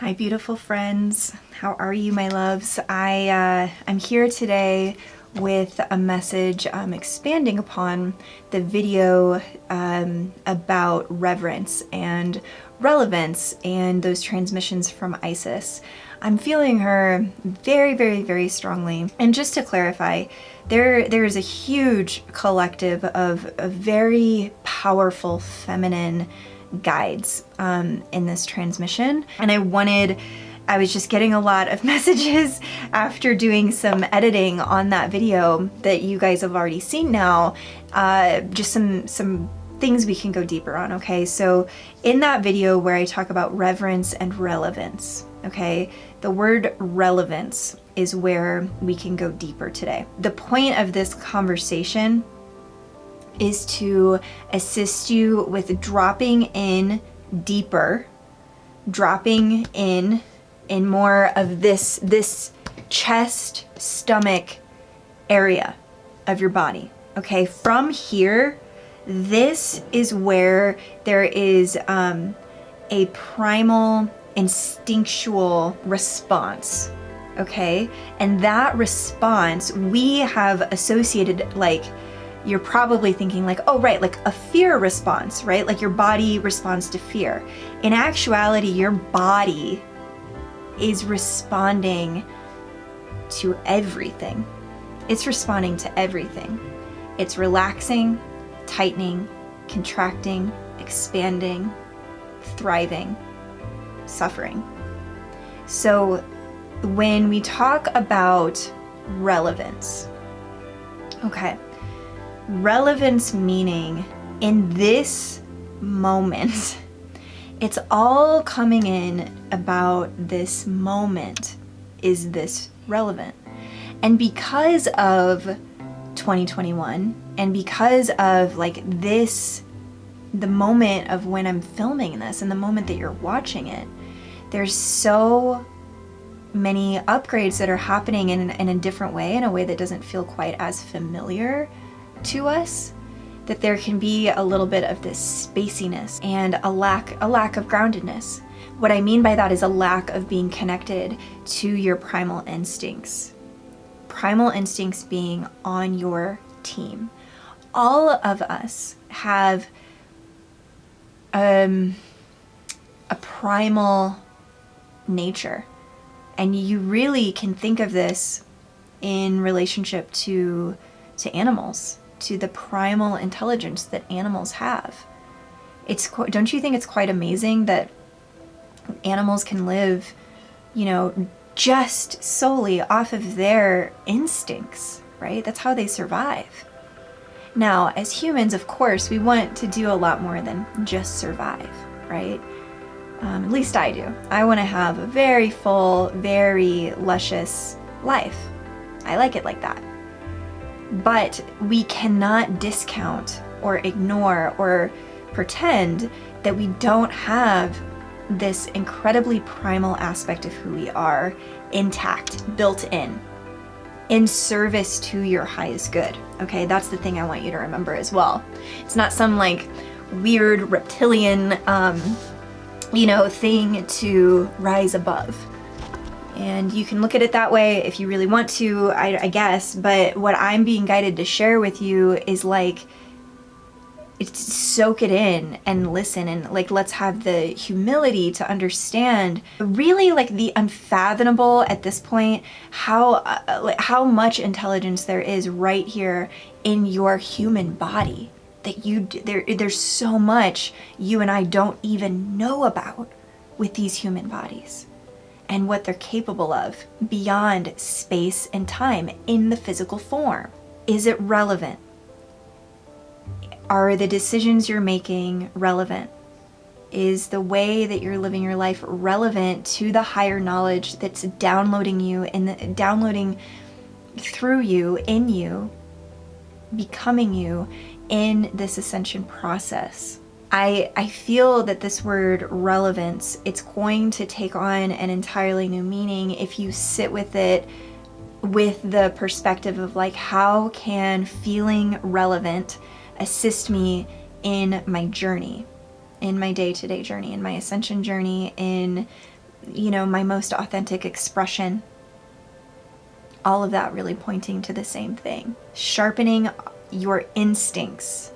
Hi, beautiful friends. How are you, my loves? I'm here today with a message expanding upon the video about reverence and relevance and those transmissions from Isis. I'm feeling her very, very, very strongly. And just to clarify, there is a huge collective of very powerful feminine guides in this transmission. And I was just getting a lot of messages after doing some editing on that video that you guys have already seen now, just some things we can go deeper on, okay? So in that video where I talk about reverence and relevance, okay, the word relevance is where we can go deeper today. The point of this conversation is to assist you with dropping in deeper, dropping in more of this chest, stomach area of your body. Okay, from here, this is where there is a primal instinctual response. Okay, and that response we have associated, like, you're probably thinking like, oh right, like a fear response, right? Like your body responds to fear. In actuality, your body is responding to everything. It's responding to everything. It's relaxing, tightening, contracting, expanding, thriving, suffering. So when we talk about relevance, okay, relevance meaning in this moment, it's all coming in about this moment. Is this relevant? And because of 2021 and because of like this, the moment of when I'm filming this and the moment that you're watching it, there's so many upgrades that are happening in a different way, in a way that doesn't feel quite as familiar to us, that there can be a little bit of this spaciness and a lack of groundedness. What I mean by that is a lack of being connected to your primal instincts. Primal instincts being on your team. All of us have a primal nature, and you really can think of this in relationship to animals, to the primal intelligence that animals have. Don't you think it's quite amazing that animals can live, just solely off of their instincts, right? That's how they survive. Now, as humans, of course, we want to do a lot more than just survive, right? At least I do. I want to have a very full, very luscious life. I like it like that. But we cannot discount or ignore or pretend that we don't have this incredibly primal aspect of who we are intact, built in service to your highest good. Okay, that's the thing I want you to remember as well. It's not some like weird reptilian, thing to rise above. And you can look at it that way if you really want to, I guess, but what I'm being guided to share with you is like, soak it in and listen, and like, let's have the humility to understand really like the unfathomable at this point, how much intelligence there is right here in your human body, that there's so much you and I don't even know about with these human bodies and what they're capable of beyond space and time in the physical form. Is it relevant? Are the decisions you're making relevant? Is the way that you're living your life relevant to the higher knowledge that's downloading through you, in you, becoming you in this ascension process? I feel that this word relevance, it's going to take on an entirely new meaning if you sit with it with the perspective of like, how can feeling relevant assist me in my journey, in my day-to-day journey, in my ascension journey, in my most authentic expression. All of that really pointing to the same thing. Sharpening your instincts.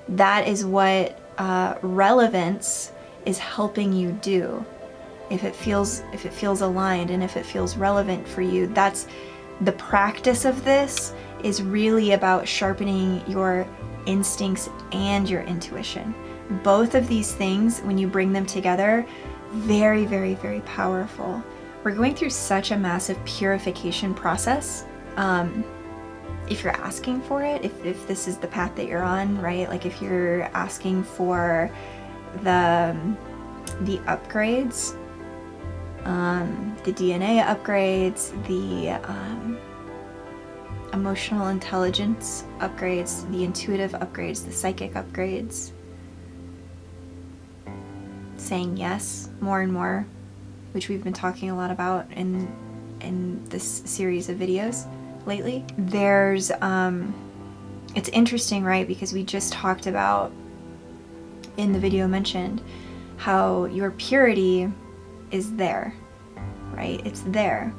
That is what relevance is helping you do. If it feels aligned and if it feels relevant for you, that's the practice of this is really about sharpening your instincts and your intuition. Both of these things, when you bring them together, very, very, very powerful. We're going through such a massive purification process. If you're asking for it, if this is the path that you're on, right? Like if you're asking for the upgrades, the DNA upgrades, the emotional intelligence upgrades, the intuitive upgrades, the psychic upgrades, saying yes more and more, which we've been talking a lot about in this series of videos lately. There's it's interesting, right? Because we just talked about in the video mentioned how your purity is there, right? It's there.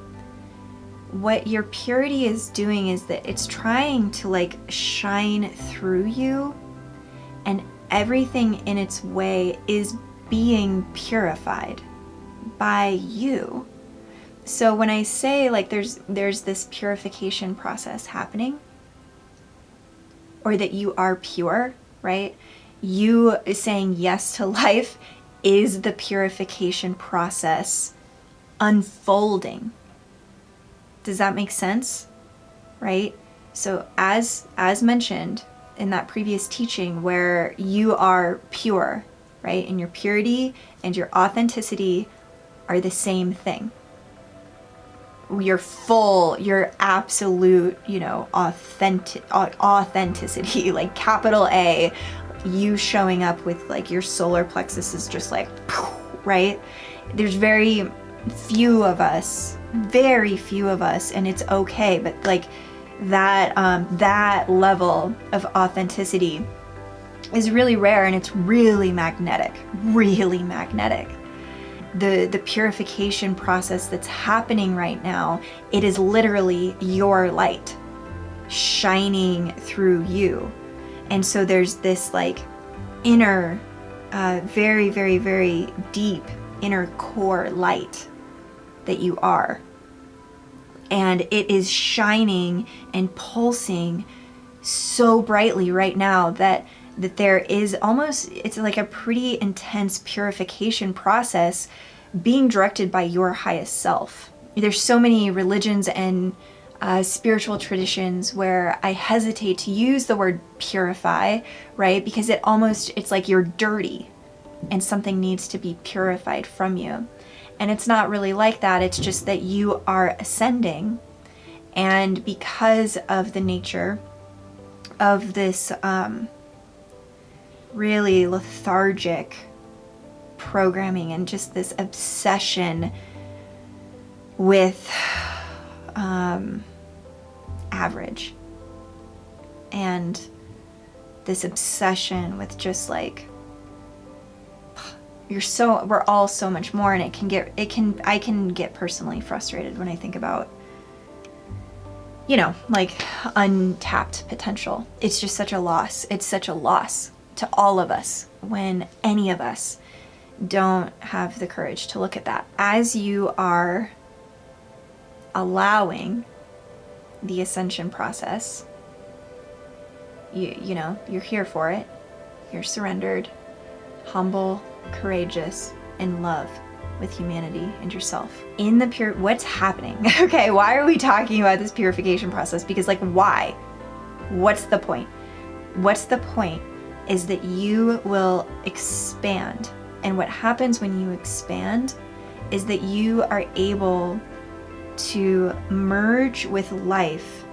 What your purity is doing is that it's trying to like shine through you, and everything in its way is being purified by you. So when I say like there's this purification process happening, or that you are pure, right? You saying yes to life is the purification process unfolding. Does that make sense? Right? So as mentioned in that previous teaching where you are pure, right? And your purity and your authenticity are the same thing. Your full, your absolute, authenticity, like capital A, you showing up with like your solar plexus is just like, right? There's very few of us, and it's okay, but like that level of authenticity is really rare, and it's really magnetic. The purification process that's happening right now, it is literally your light shining through you. And so there's this like inner, very, very, very deep inner core light that you are. And it is shining and pulsing so brightly right now that there is almost, it's like a pretty intense purification process being directed by your highest self. There's so many religions and spiritual traditions where I hesitate to use the word purify, right? Because it's like you're dirty and something needs to be purified from you. And it's not really like that. It's just that you are ascending. And because of the nature of this really lethargic programming and just this obsession with average, and this obsession with just like we're all so much more, and I can get personally frustrated when I think about like untapped potential. It's just such a loss. It's such a loss to all of us when any of us don't have the courage to look at that. As you are allowing the ascension process, you're here for it. You're surrendered, humble, courageous, in love with humanity and yourself. In the what's happening? Okay, why are we talking about this purification process? Because like, why? What's the point? What's the point is that you will expand. And what happens when you expand is that you are able to merge with life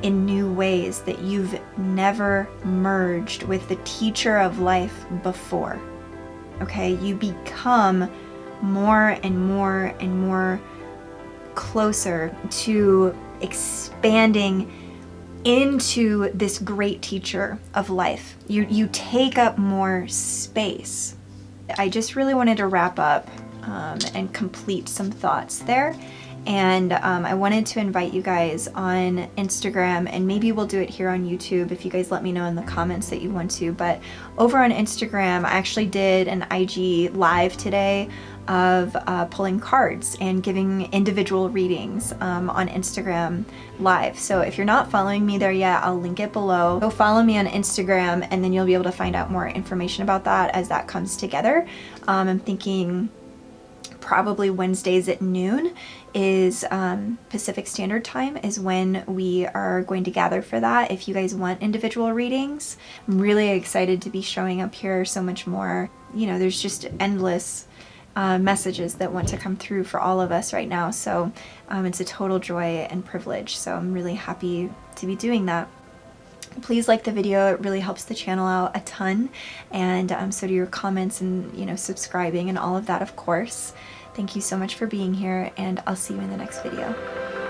in new ways that you've never merged with the teacher of life before. Okay, you become more and more and more closer to expanding into this great teacher of life. You take up more space. I just really wanted to wrap up and complete some thoughts there. And I wanted to invite you guys on Instagram, and maybe we'll do it here on YouTube if you guys let me know in the comments that you want to. But over on Instagram, I actually did an IG live today of pulling cards and giving individual readings on Instagram live. So if you're not following me there yet, I'll link it below. Go follow me on Instagram, and then you'll be able to find out more information about that as that comes together. I'm thinking probably Wednesdays at noon is Pacific Standard Time is when we are going to gather for that. If you guys want individual readings, I'm really excited to be showing up here so much more. You know, there's just endless messages that want to come through for all of us right now. So it's a total joy and privilege. So I'm really happy to be doing that. Please like the video, it really helps the channel out a ton, and so do your comments and, you know, subscribing and all of that, of course. Thank you so much for being here, and I'll see you in the next video.